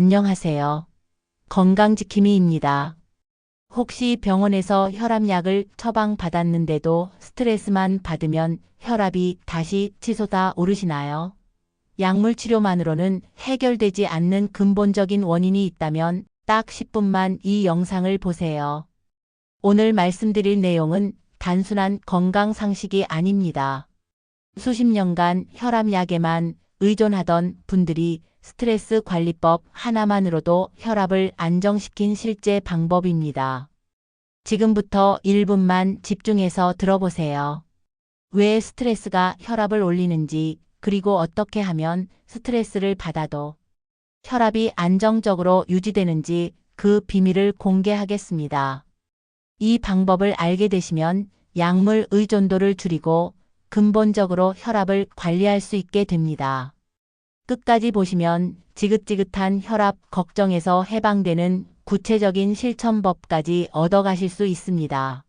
안녕하세요. 건강지킴이입니다. 혹시 병원에서 혈압약을 처방받았는데도 스트레스만 받으면 혈압이 다시 치솟아 오르시나요? 약물 치료만으로는 해결되지 않는 근본적인 원인이 있다면 딱 10분만 이 영상을 보세요. 오늘 말씀드릴 내용은 단순한 건강 상식이 아닙니다. 수십 년간 혈압약에만 의존하던 분들이 스트레스 관리법 하나만으로도 혈압을 안정시킨 실제 방법입니다. 지금부터 1분만 집중해서 들어보세요. 왜 스트레스가 혈압을 올리는지, 그리고 어떻게 하면 스트레스를 받아도 혈압이 안정적으로 유지되는지 그 비밀을 공개하겠습니다. 이 방법을 알게 되시면 약물 의존도를 줄이고 근본적으로 혈압을 관리할 수 있게 됩니다. 끝까지 보시면 지긋지긋한 혈압 걱정에서 해방되는 구체적인 실천법까지 얻어가실 수 있습니다.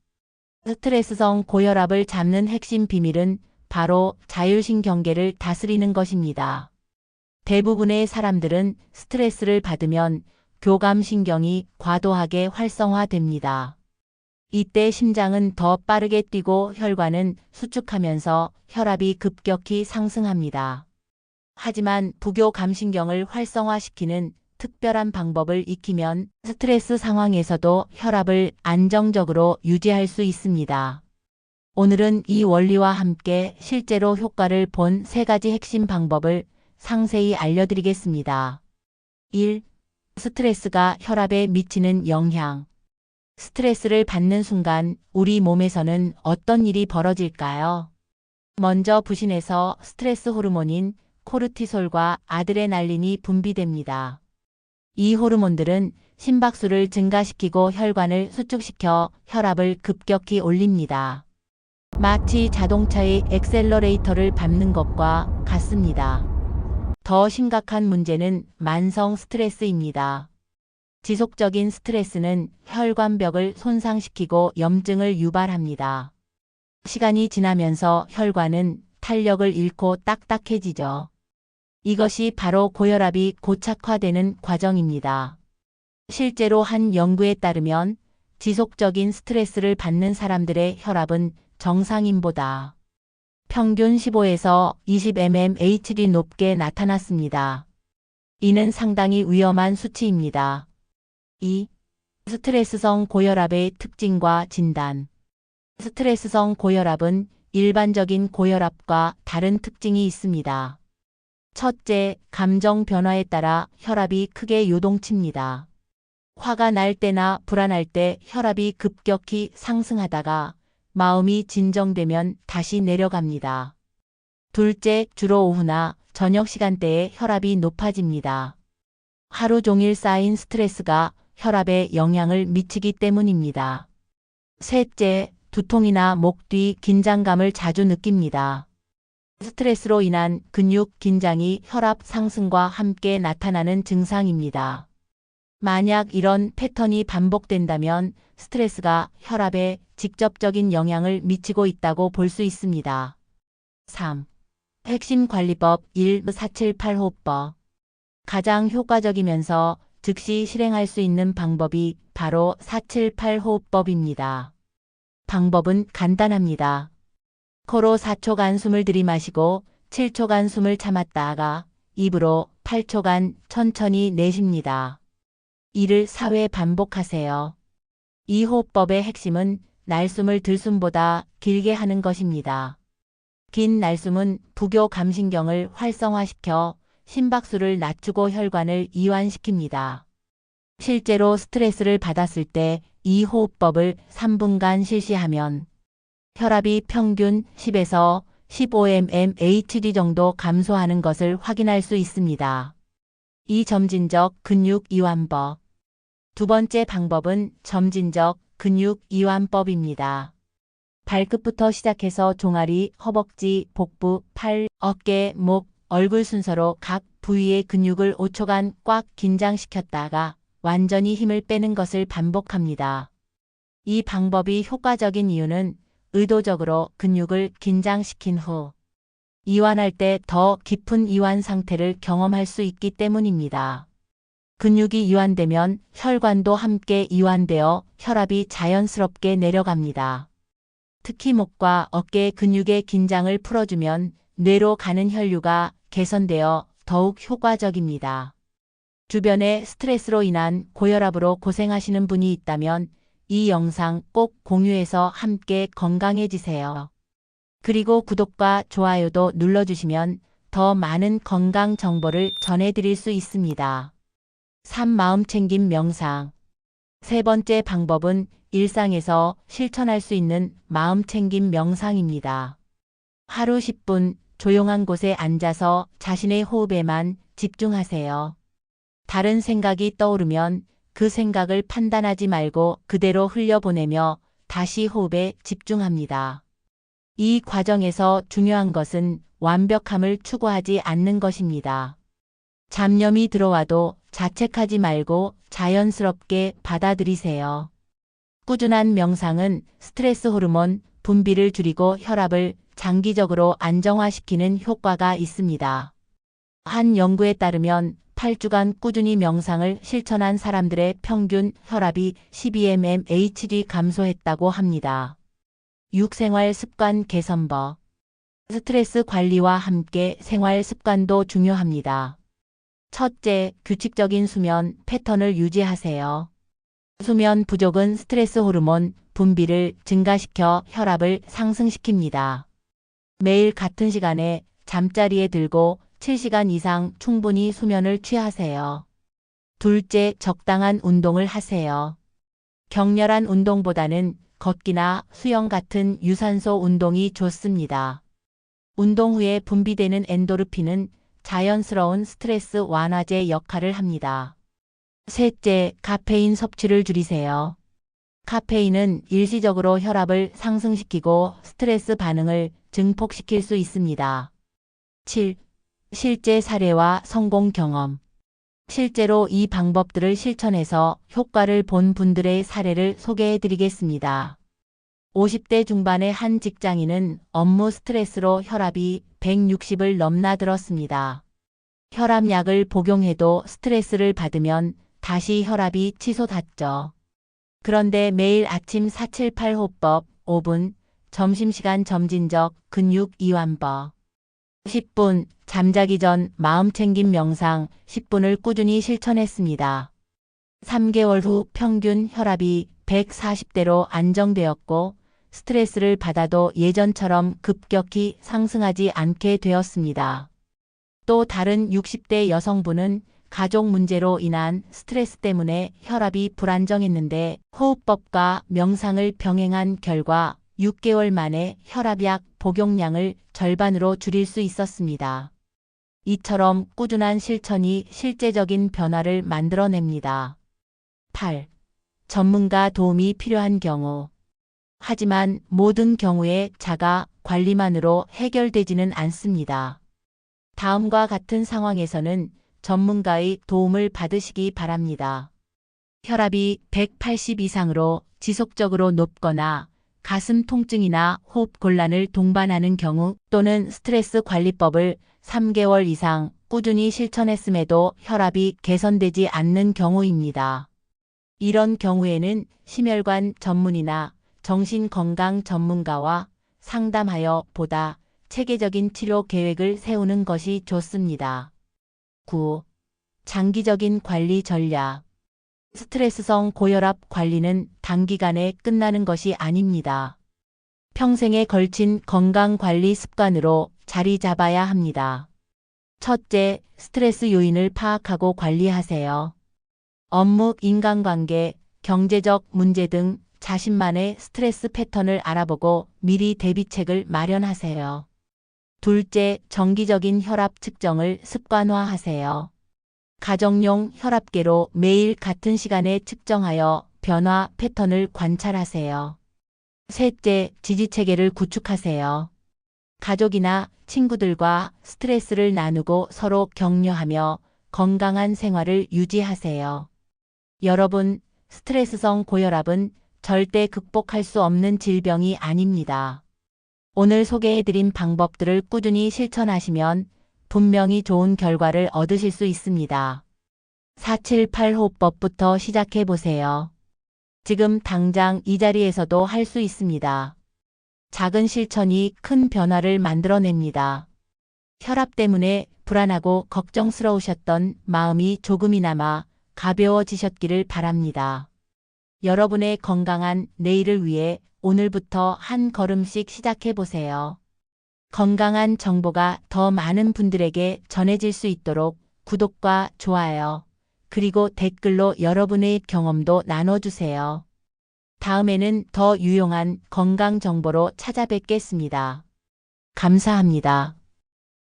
스트레스성 고혈압을 잡는 핵심 비밀은 바로 자율신경계를 다스리는 것입니다. 대부분의 사람들은 스트레스를 받으면 교감신경이 과도하게 활성화됩니다. 이때 심장은 더 빠르게 뛰고 혈관은 수축하면서 혈압이 급격히 상승합니다. 하지만 부교감신경을 활성화시키는 특별한 방법을 익히면 스트레스 상황에서도 혈압을 안정적으로 유지할 수 있습니다. 오늘은 이 원리와 함께 실제로 효과를 본 3가지 핵심 방법을 상세히 알려드리겠습니다. 1. 스트레스가 혈압에 미치는 영향. 스트레스를 받는 순간 우리 몸에서는 어떤 일이 벌어질까요? 먼저 부신에서 스트레스 호르몬인 코르티솔과 아드레날린이 분비됩니다. 이 호르몬들은 심박수를 증가시키고 혈관을 수축시켜 혈압을 급격히 올립니다. 마치 자동차의 엑셀러레이터를 밟는 것과 같습니다. 더 심각한 문제는 만성 스트레스입니다. 지속적인 스트레스는 혈관벽을 손상시키고 염증을 유발합니다. 시간이 지나면서 혈관은 탄력을 잃고 딱딱해지죠. 이것이 바로 고혈압이 고착화되는 과정입니다. 실제로 한 연구에 따르면 지속적인 스트레스를 받는 사람들의 혈압은 정상인보다 평균 15에서 20 mmHg 높게 나타났습니다. 이는 상당히 위험한 수치입니다. 2. 스트레스성 고혈압의 특징과 진단. 스트레스성 고혈압은 일반적인 고혈압과 다른 특징이 있습니다. 첫째, 감정 변화에 따라 혈압이 크게 요동칩니다. 화가 날 때나 불안할 때 혈압이 급격히 상승하다가 마음이 진정되면 다시 내려갑니다. 둘째, 주로 오후나 저녁 시간대에 혈압이 높아집니다. 하루 종일 쌓인 스트레스가 혈압에 영향을 미치기 때문입니다. 셋째, 두통이나 목 뒤 긴장감을 자주 느낍니다. 스트레스로 인한 근육 긴장이 혈압 상승과 함께 나타나는 증상입니다. 만약 이런 패턴이 반복된다면 스트레스가 혈압에 직접적인 영향을 미치고 있다고 볼 수 있습니다. 3. 핵심 관리법 1-478호법. 가장 효과적이면서 즉시 실행할 수 있는 방법이 바로 478호법입니다. 방법은 간단합니다. 코로 4초간 숨을 들이마시고 7초간 숨을 참았다가 입으로 8초간 천천히 내쉽니다. 이를 4회 반복하세요. 이 호흡법의 핵심은 날숨을 들숨보다 길게 하는 것입니다. 긴 날숨은 부교감신경을 활성화시켜 심박수를 낮추고 혈관을 이완시킵니다. 실제로 스트레스를 받았을 때 이 호흡법을 3분간 실시하면 혈압이 평균 10에서 15 mmHg 정도 감소하는 것을 확인할 수 있습니다. 이 점진적 근육 이완법. 두 번째 방법은 점진적 근육 이완법입니다. 발끝부터 시작해서 종아리, 허벅지, 복부, 팔, 어깨, 목, 얼굴 순서로 각 부위의 근육을 5초간 꽉 긴장시켰다가 완전히 힘을 빼는 것을 반복합니다. 이 방법이 효과적인 이유는 의도적으로 근육을 긴장시킨 후 이완할 때 더 깊은 이완 상태를 경험할 수 있기 때문입니다. 근육이 이완되면 혈관도 함께 이완되어 혈압이 자연스럽게 내려갑니다. 특히 목과 어깨 근육의 긴장을 풀어주면 뇌로 가는 혈류가 개선되어 더욱 효과적입니다. 주변에 스트레스로 인한 고혈압으로 고생하시는 분이 있다면 이 영상 꼭 공유해서 함께 건강해지세요. 그리고 구독과 좋아요도 눌러주시면 더 많은 건강 정보를 전해드릴 수 있습니다. 3. 마음챙김 명상. 세 번째 방법은 일상에서 실천할 수 있는 마음챙김 명상입니다. 하루 10분 조용한 곳에 앉아서 자신의 호흡에만 집중하세요. 다른 생각이 떠오르면 그 생각을 판단하지 말고 그대로 흘려보내며 다시 호흡에 집중합니다. 이 과정에서 중요한 것은 완벽함을 추구하지 않는 것입니다. 잡념이 들어와도 자책하지 말고 자연스럽게 받아들이세요. 꾸준한 명상은 스트레스 호르몬 분비를 줄이고 혈압을 장기적으로 안정화시키는 효과가 있습니다. 한 연구에 따르면 8주간 꾸준히 명상을 실천한 사람들의 평균 혈압이 12mmHg 감소했다고 합니다. 6. 생활 습관 개선법. 스트레스 관리와 함께 생활 습관도 중요합니다. 첫째, 규칙적인 수면 패턴을 유지하세요. 수면 부족은 스트레스 호르몬 분비를 증가시켜 혈압을 상승시킵니다. 매일 같은 시간에 잠자리에 들고 7시간 이상 충분히 수면을 취하세요. 둘째, 적당한 운동을 하세요. 격렬한 운동보다는 걷기나 수영 같은 유산소 운동이 좋습니다. 운동 후에 분비되는 엔도르핀은 자연스러운 스트레스 완화제 역할을 합니다. 셋째, 카페인 섭취를 줄이세요. 카페인은 일시적으로 혈압을 상승시키고 스트레스 반응을 증폭시킬 수 있습니다. 7. 실제 사례와 성공 경험. 실제로 이 방법들을 실천해서 효과를 본 분들의 사례를 소개해 드리겠습니다. 50대 중반의 한 직장인은 업무 스트레스로 혈압이 160을 넘나들었습니다. 혈압약을 복용해도 스트레스를 받으면 다시 혈압이 치솟았죠. 그런데 매일 아침 478호법 5분, 점심시간 점진적 근육 이완법 10분, 잠자기 전 마음챙김 명상 10분을 꾸준히 실천했습니다. 3개월 후 평균 혈압이 140대로 안정되었고 스트레스를 받아도 예전처럼 급격히 상승하지 않게 되었습니다. 또 다른 60대 여성분은 가족 문제로 인한 스트레스 때문에 혈압이 불안정했는데 호흡법과 명상을 병행한 결과 6개월 만에 혈압약 복용량을 절반으로 줄일 수 있었습니다. 이처럼 꾸준한 실천이 실제적인 변화를 만들어냅니다. 8. 전문가 도움이 필요한 경우. 하지만 모든 경우에 자가 관리만으로 해결되지는 않습니다. 다음과 같은 상황에서는 전문가의 도움을 받으시기 바랍니다. 혈압이 180 이상으로 지속적으로 높거나 가슴 통증이나 호흡 곤란을 동반하는 경우 또는 스트레스 관리법을 3개월 이상 꾸준히 실천했음에도 혈압이 개선되지 않는 경우입니다. 이런 경우에는 심혈관 전문의나 정신건강 전문가와 상담하여 보다 체계적인 치료 계획을 세우는 것이 좋습니다. 9. 장기적인 관리 전략. 스트레스성 고혈압 관리는 단기간에 끝나는 것이 아닙니다. 평생에 걸친 건강관리 습관으로 자리 잡아야 합니다. 첫째, 스트레스 요인을 파악하고 관리하세요. 업무, 인간관계, 경제적 문제 등 자신만의 스트레스 패턴을 알아보고 미리 대비책을 마련하세요. 둘째, 정기적인 혈압 측정을 습관화하세요. 가정용 혈압계로 매일 같은 시간에 측정하여 변화 패턴을 관찰하세요. 셋째, 지지체계를 구축하세요. 가족이나 친구들과 스트레스를 나누고 서로 격려하며 건강한 생활을 유지하세요. 여러분, 스트레스성 고혈압은 절대 극복할 수 없는 질병이 아닙니다. 오늘 소개해드린 방법들을 꾸준히 실천하시면 분명히 좋은 결과를 얻으실 수 있습니다. 478호법부터 시작해 보세요. 지금 당장 이 자리에서도 할 수 있습니다. 작은 실천이 큰 변화를 만들어냅니다. 혈압 때문에 불안하고 걱정스러우셨던 마음이 조금이나마 가벼워지셨기를 바랍니다. 여러분의 건강한 내일을 위해 오늘부터 한 걸음씩 시작해 보세요. 건강한 정보가 더 많은 분들에게 전해질 수 있도록 구독과 좋아요, 그리고 댓글로 여러분의 경험도 나눠주세요. 다음에는 더 유용한 건강 정보로 찾아뵙겠습니다. 감사합니다.